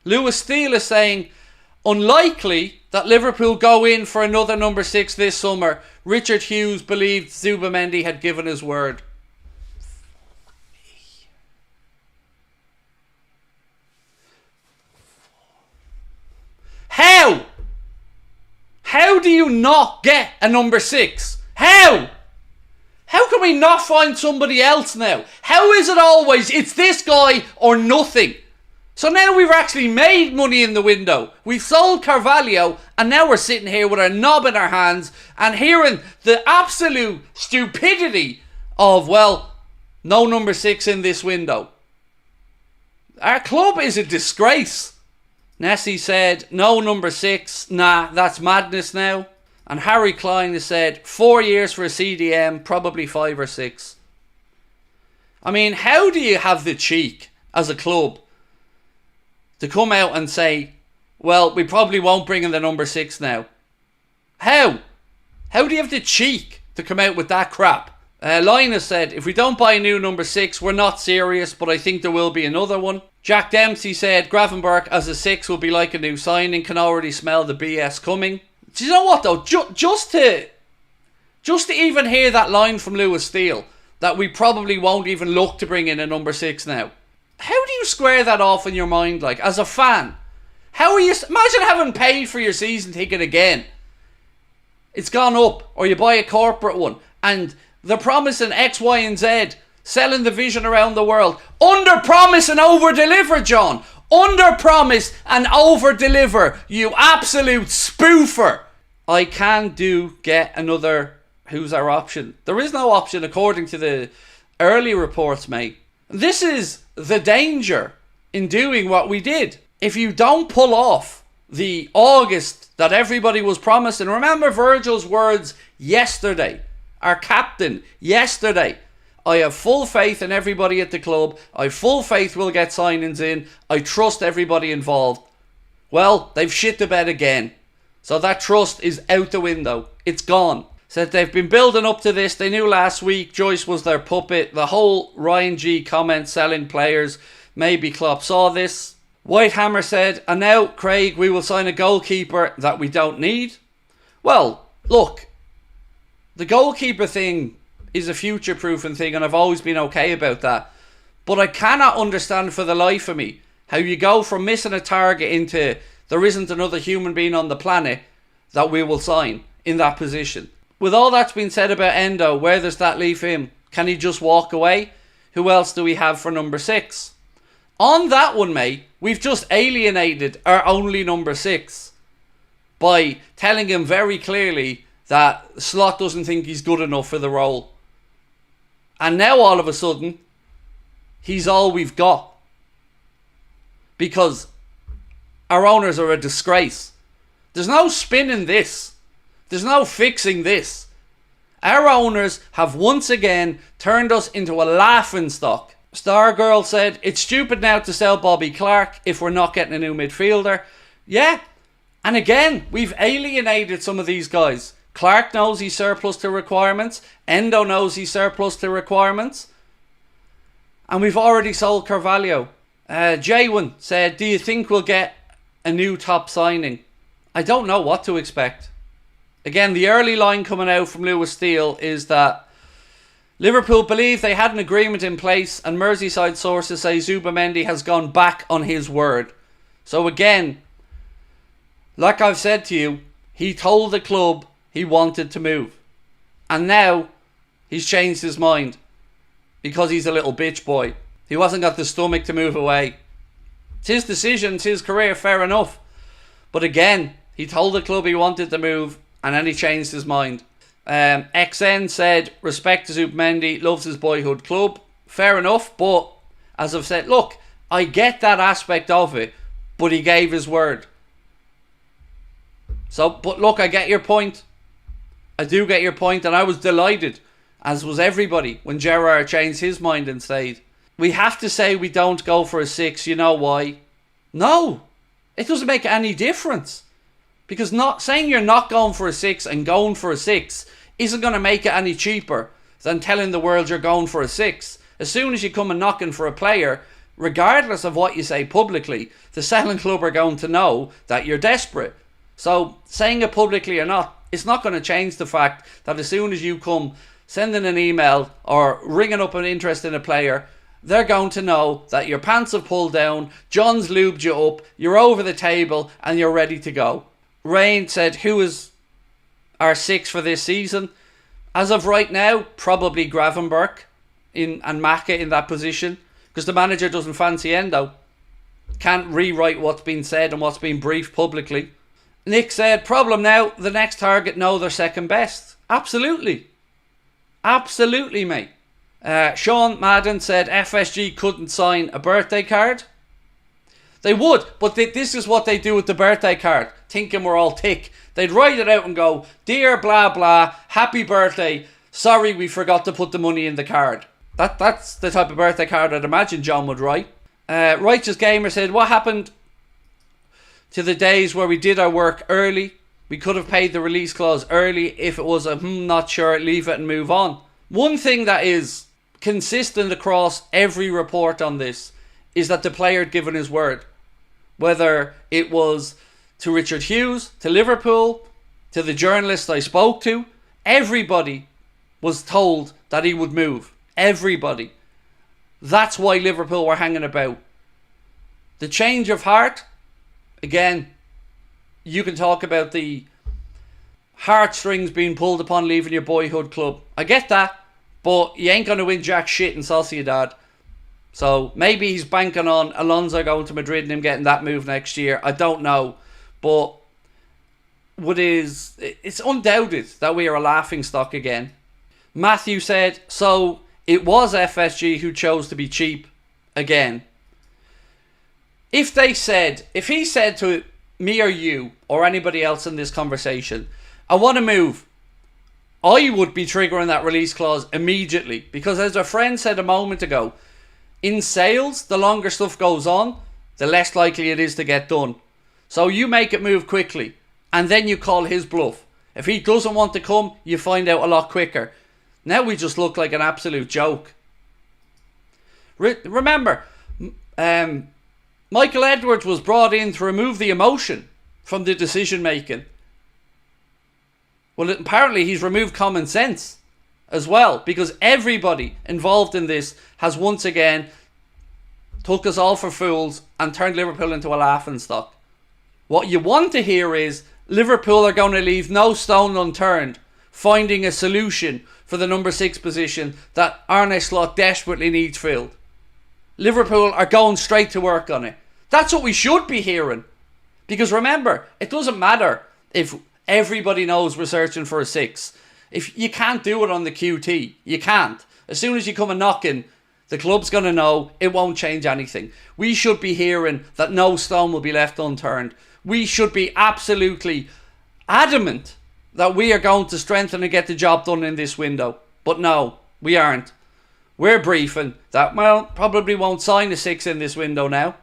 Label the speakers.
Speaker 1: Lewis Steele is saying, unlikely that Liverpool go in for another number 6 this summer. Richard Hughes believed Zubimendi had given his word. How? How do you not get a number 6? How? How can we not find somebody else now? How is it always it's this guy or nothing? So now we've actually made money in the window. We've sold Carvalho and now we're sitting here with our knob in our hands and hearing the absolute stupidity of, well, no number 6 in this window. Our club is a disgrace. Nessie said, no number 6. Nah, that's madness now. And Harry Klein has said, 4 years for a CDM, probably 5 or 6. I mean, how do you have the cheek as a club to come out and say, well, we probably won't bring in the number 6 now? How? How do you have the cheek to come out with that crap? Linus said, if we don't buy a new number 6, we're not serious, but I think there will be another one. Jack Dempsey said, Gravenberch as a 6 will be like a new signing, can already smell the BS coming. Do you know what though? Just to even hear that line from Lewis Steele, that we probably won't even look to bring in a number 6 now. How do you square that off in your mind, like, as a fan? How are you... Imagine having paid for your season ticket again. It's gone up, or you buy a corporate one, and they're promising X, Y, and Z, selling the vision around the world. Under-promise and over-deliver, John. Under-promise and over-deliver, you absolute spoofer. I can get another... Who's our option? There is no option according to the early reports, mate. This is the danger in doing what we did. If you don't pull off the August that everybody was promising. Remember Virgil's words yesterday. Our captain yesterday. I have full faith in everybody at the club. I have full faith we'll get signings in. I trust everybody involved. Well, they've shit the bed again. So that trust is out the window. It's gone. Said they've been building up to this. They knew last week Joyce was their puppet. The whole Ryan G comment selling players. Maybe Klopp saw this. Whitehammer said, and now, Craig, we will sign a goalkeeper that we don't need. Well, look, the goalkeeper thing is a future-proofing thing, and I've always been okay about that. But I cannot understand for the life of me how you go from missing a target into there isn't another human being on the planet that we will sign in that position. With all that's been said about Endo, where does that leave him? Can he just walk away? Who else do we have for number 6? On that one, mate, we've just alienated our only number 6 by telling him very clearly that Slot doesn't think he's good enough for the role. And now all of a sudden, he's all we've got. Because our owners are a disgrace. There's no spinning this. There's no fixing this. Our owners have once again turned us into a laughingstock. Stargirl said, it's stupid now to sell Bobby Clark if we're not getting a new midfielder. Yeah. And again, we've alienated some of these guys. Clark knows he's surplus to requirements. Endo knows he's surplus to requirements. And we've already sold Carvalho. Jaywin said, do you think we'll get a new top signing? I don't know what to expect. Again, the early line coming out from Lewis Steele is that Liverpool believe they had an agreement in place and Merseyside sources say Zubimendi has gone back on his word. So again, like I've said to you, he told the club he wanted to move. And now he's changed his mind because he's a little bitch boy. He wasn't got the stomach to move away. It's his decision, it's his career, fair enough. But again, he told the club he wanted to move and then he changed his mind. XN said, respect to Zubimendi, loves his boyhood club. Fair enough, but as I've said, look, I get that aspect of it, but he gave his word. So, but look, I get your point. I do get your point, and I was delighted, as was everybody, when Gerrard changed his mind and stayed. We have to say we don't go for a 6, you know why? No, it doesn't make any difference. Because not saying you're not going for a 6 and going for a 6 isn't going to make it any cheaper than telling the world you're going for a 6. As soon as you come and knocking for a player, regardless of what you say publicly, the selling club are going to know that you're desperate. So saying it publicly or not, it's not going to change the fact that as soon as you come sending an email or ringing up an interest in a player, they're going to know that your pants have pulled down, John's lubed you up, you're over the table and you're ready to go. Rain said, who is our 6 for this season? As of right now, probably Gravenberch and Maka in that position, because the manager doesn't fancy Endo. Can't rewrite what's been said and what's been briefed publicly. Nick said, problem now, the next target know they're second best. Absolutely. Absolutely, mate. Sean Madden said FSG couldn't sign a birthday card. They would, but this is what they do with the birthday card, thinking we're all tick. They'd write it out and go, dear blah blah, happy birthday, sorry we forgot to put the money in the card. That's the type of birthday card I'd imagine John would write. Righteous Gamer said, what happened to the days where we did our work early? We could have paid the release clause early if it was a not sure, leave it and move on. One thing that is consistent across every report on this is that the player had given his word. Whether it was to Richard Hughes, to Liverpool, to the journalist I spoke to, everybody was told that he would move. Everybody. That's why Liverpool were hanging about. The change of heart, again, you can talk about the heartstrings being pulled upon leaving your boyhood club. I get that, but you ain't going to win jack shit in Sociedad. So maybe he's banking on Alonso going to Madrid and him getting that move next year. I don't know. But it's undoubted that we are a laughingstock again. Matthew said, so it was FSG who chose to be cheap again. If he said to me or you or anybody else in this conversation, I want to move, I would be triggering that release clause immediately, because as a friend said a moment ago, in sales, the longer stuff goes on, the less likely it is to get done. So you make it move quickly and then you call his bluff. If he doesn't want to come, you find out a lot quicker. Now we just look like an absolute joke. Remember, Michael Edwards was brought in to remove the emotion from the decision making. Well, apparently he's removed common sense as well, because everybody involved in this has once again took us all for fools and turned Liverpool into a laughingstock. What you want to hear is Liverpool are going to leave no stone unturned finding a solution for the number 6 position that Arne Slot desperately needs filled. Liverpool are going straight to work on it. That's what we should be hearing. Because remember, it doesn't matter if everybody knows we're searching for a 6. If you can't do it on the QT, you can't. As soon as you come a knocking, the club's going to know it won't change anything. We should be hearing that no stone will be left unturned. We should be absolutely adamant that we are going to strengthen and get the job done in this window. But no, we aren't. We're briefing that, well, probably won't sign a 6 in this window now.